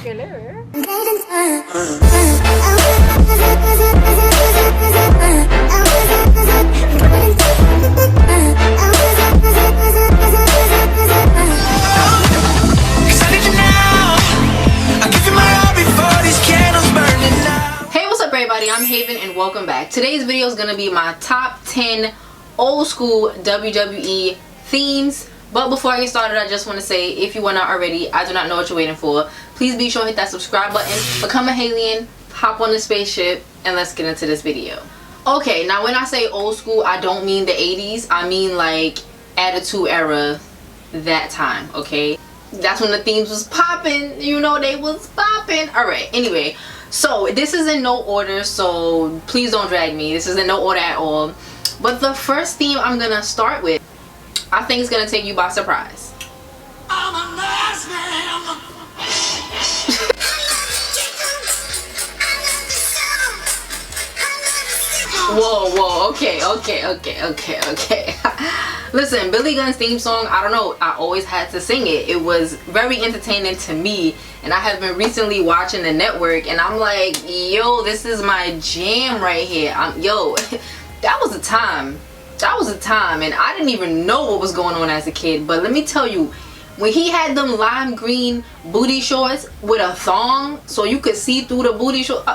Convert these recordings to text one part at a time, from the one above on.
killer. Hey, what's up everybody? I'm Haven and welcome back. Today's video is going to be my top 10 old school WWE themes. But before I get started, I just want to say, if you are not already, I do not know what you're waiting for. Please be sure to hit that subscribe button, become a Alien, hop on the spaceship, and let's get into this video. Okay, now when I say old school, I don't mean the 80s. I mean like Attitude Era, that time, okay? That's when the themes was popping. You know, they was popping. Alright, anyway. So, this is in no order, so please don't drag me. This is in no order at all. But the first theme I'm going to start with, I think it's gonna take you by surprise. I'm a nice man. Whoa, okay. Listen, Billy Gunn's theme song, I don't know, I always had to sing it. It was very entertaining to me, and I have been recently watching the network, and I'm like, yo, this is my jam right here. Yo, that was a time. That was a time, and I didn't even know what was going on as a kid. But let me tell you, when he had them lime green booty shorts with a thong so you could see through the booty shorts,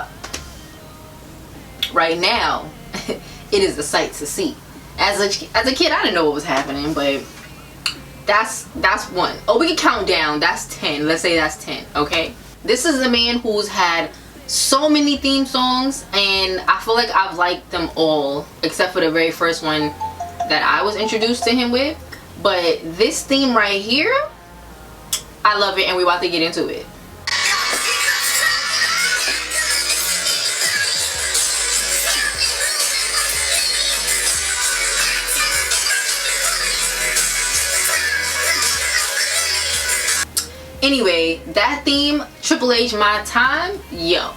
right now it is a sight to see. As a kid, I didn't know what was happening, but that's one. Oh, we can count down. That's 10. Let's say that's 10. Okay, this is a man who's had so many theme songs, and I feel like I've liked them all except for the very first one that I was introduced to him with. But this theme right here, I love it, and we're about to get into it. Anyway, that theme, Triple H, My Time, yo,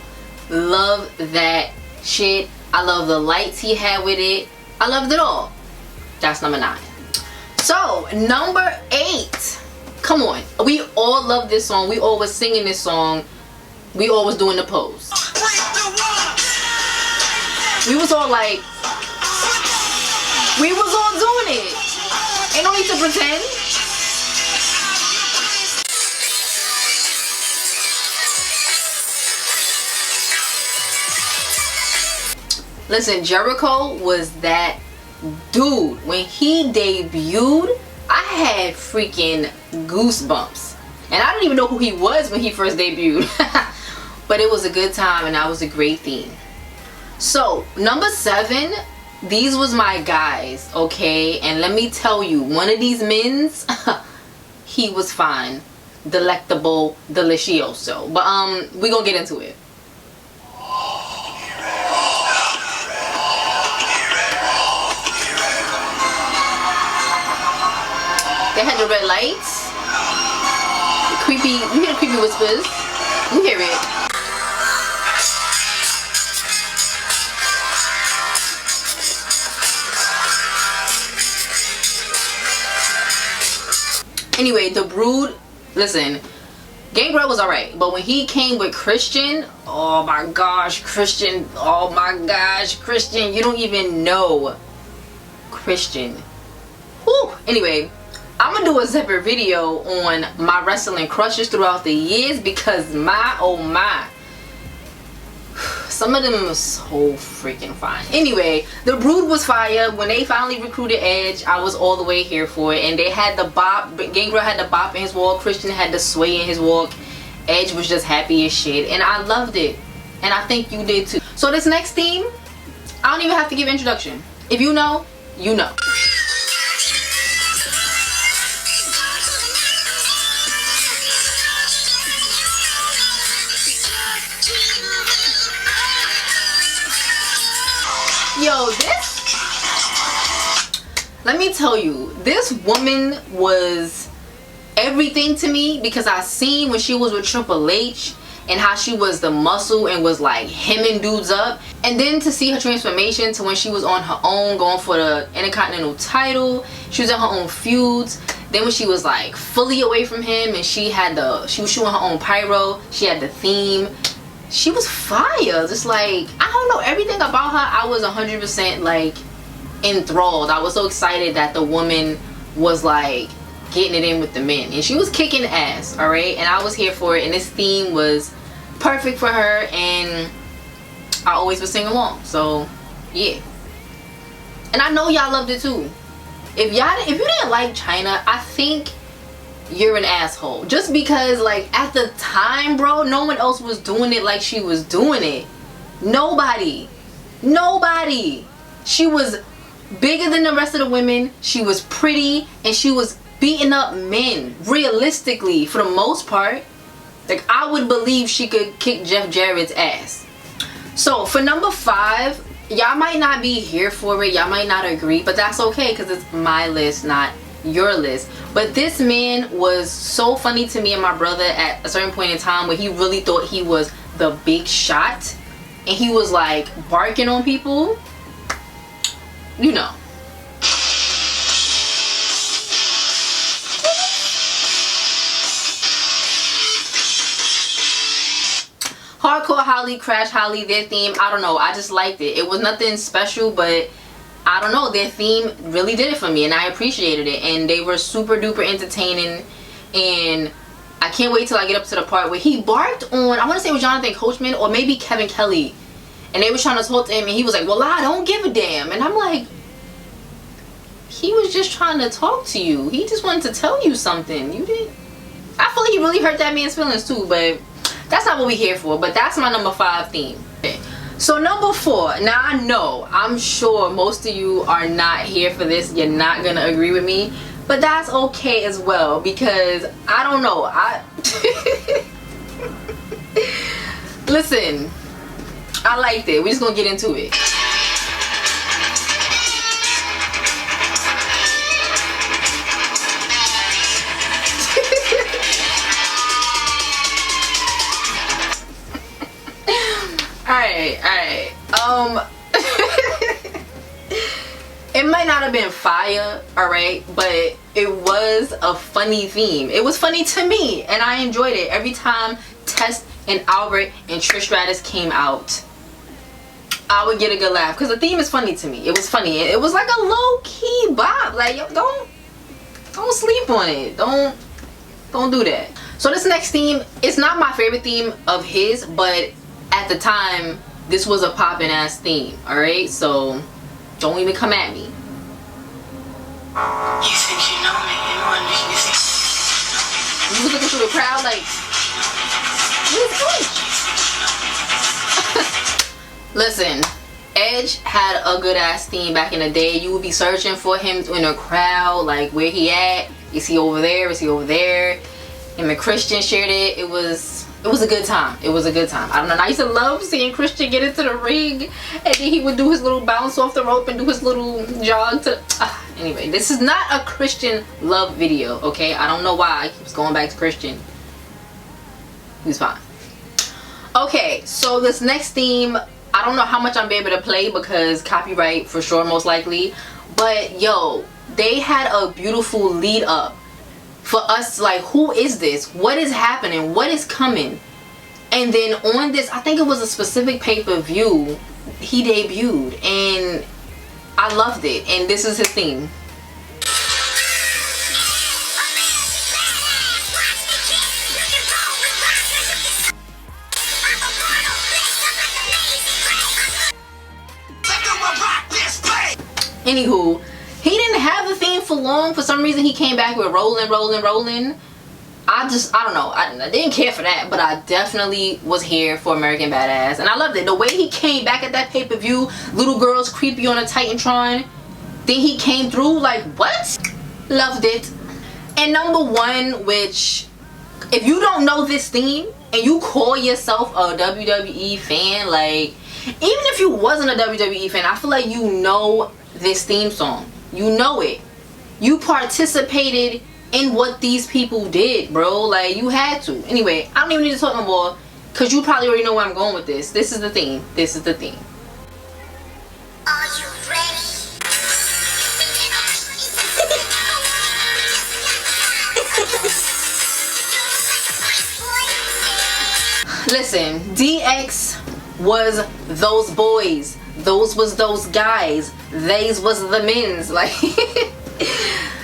love that shit. I love the lights he had with it. I loved it all. That's number 9. So, number 8. Come on. We all love this song. We all was singing this song. We all was doing the pose. We was all like, we was all doing it. Ain't no need to pretend. Listen, Jericho was that dude. When he debuted, I had freaking goosebumps. And I didn't even know who he was when he first debuted. But it was a good time, and that was a great theme. So, number 7, these was my guys, okay? And let me tell you, one of these men's, he was fine. Delectable, delicioso. But, we gonna get into it. They had the red lights. The creepy, you hear the creepy whispers. You hear it. Anyway, the Brood, listen, Gangrel was alright, but when he came with Christian, oh my gosh, Christian, you don't even know Christian. Whew. Anyway, I'm gonna do a separate video on my wrestling crushes throughout the years, because my oh my, some of them are so freaking fine. Anyway, the Brood was fire. When they finally recruited Edge, I was all the way here for it. And they had the bop. Gangrel had the bop in his walk. Christian had the sway in his walk. Edge was just happy as shit, and I loved it. And I think you did too. So this next theme, I don't even have to give introduction. If you know, you know. Yo, this, let me tell you, this woman was everything to me, because I seen when she was with Triple H and how she was the muscle and was like hemming dudes up, and then to see her transformation to when she was on her own going for the Intercontinental title, she was in her own feuds. Then when she was like fully away from him and she was shooting her own pyro, she had the theme, she was fire. Just like, I don't know, everything about her, I was 100% like enthralled. I was so excited that the woman was like getting it in with the men, and she was kicking ass, all right, and I was here for it, and this theme was perfect for her, and I always would sing along. So yeah, and I know y'all loved it too. If you didn't like China, I think you're an asshole, just because like at the time, bro, no one else was doing it like she was doing it. Nobody. She was bigger than the rest of the women, she was pretty, and she was beating up men realistically for the most part. Like, I would believe she could kick Jeff Jarrett's ass. So for number 5, y'all might not be here for it, y'all might not agree, but that's okay because it's my list, not your list. But this man was so funny to me and my brother at a certain point in time where he really thought he was the big shot, and he was like barking on people, you know. Hardcore Holly, Crash Holly, their theme, I don't know, I just liked it. It was nothing special, but I don't know, their theme really did it for me, and I appreciated it, and they were super duper entertaining. And I can't wait till I get up to the part where he barked on, I want to say it was Jonathan Coachman or maybe Kevin Kelly, and they were trying to talk to him, and he was like, well, I don't give a damn. And I'm like, he was just trying to talk to you, he just wanted to tell you something. You didn't. I feel like he really hurt that man's feelings too, but that's not what we're here for. But that's my number 5 theme. Okay. So number 4, now I know, I'm sure most of you are not here for this, you're not gonna agree with me, but that's okay as well, because I don't know, listen, I liked it. We're just gonna get into it. Alright. It might not have been fire, alright, but it was a funny theme. It was funny to me, and I enjoyed it. Every time Test and Albert and Trish Stratus came out, I would get a good laugh, because the theme is funny to me. It was funny. It was like a low-key bop. Like, yo, don't sleep on it. Don't do that. So this next theme, it's not my favorite theme of his, but at the time, this was a poppin' ass theme, alright? So, don't even come at me. You think you know me, you want me to see. You was looking through the crowd like, listen, Edge had a good ass theme back in the day. You would be searching for him in a crowd, like, where he at? Is he over there? Is he over there? And when Christian shared it, it was a good time. It was a good time. I don't know. I used to love seeing Christian get into the ring, and then he would do his little bounce off the rope and do his little jog to. Anyway, this is not a Christian love video, okay? I don't know why I keep going back to Christian. He's fine. Okay, so this next theme, I don't know how much I'm able to play because copyright for sure, most likely. But yo, they had a beautiful lead up for us, like, who is this? What is happening? What is coming? And then on this, I think it was a specific pay-per-view, he debuted, and I loved it. And this is his theme. Anywho, he didn't have the theme for long. For some reason, he came back with Rollin', Rollin', Rollin'. I don't know. I didn't care for that, but I definitely was here for American Badass. And I loved it. The way he came back at that pay-per-view, little girls creepy on a Titantron. Then he came through like, what? Loved it. And number 1, which, if you don't know this theme, and you call yourself a WWE fan, like, even if you wasn't a WWE fan, I feel like you know this theme song. You know it. You participated in what these people did, bro. Like, you had to. Anyway, I don't even need to talk no more, because you probably already know where I'm going with this. This is the theme. This is the theme. Are you ready? Listen, DX was those boys. Those was those guys. They's was the men's. Like,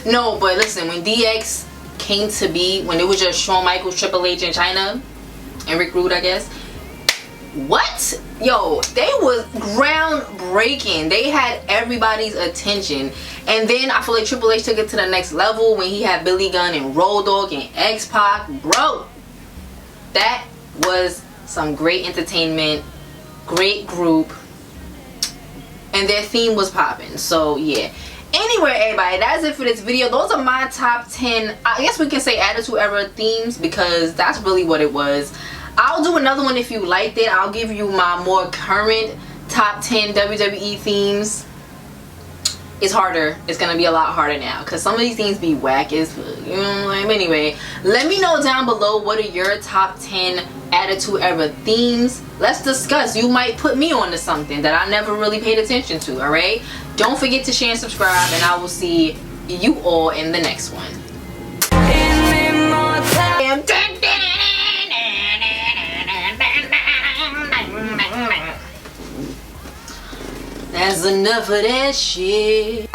no, but listen, when DX came to be, when it was just Shawn Michaels, Triple H in China, and Rick Rude, I guess. What? Yo, they was groundbreaking. They had everybody's attention. And then I feel like Triple H took it to the next level when he had Billy Gunn and Road Dogg and X-Pac. Bro, that was some great entertainment, great group, and their theme was popping. So yeah. Anyway, everybody, that's it for this video. Those are my top 10, I guess we can say, Attitude Era themes, because that's really what it was. I'll do another one if you liked it. I'll give you my more current top 10 WWE themes. It's harder. It's gonna be a lot harder now because some of these things be whack as fuck. You know what I mean? Anyway, let me know down below what are your top 10 Attitude Era themes. Let's discuss. You might put me onto something that I never really paid attention to. Alright? Don't forget to share and subscribe, and I will see you all in the next one. That's enough of that shit.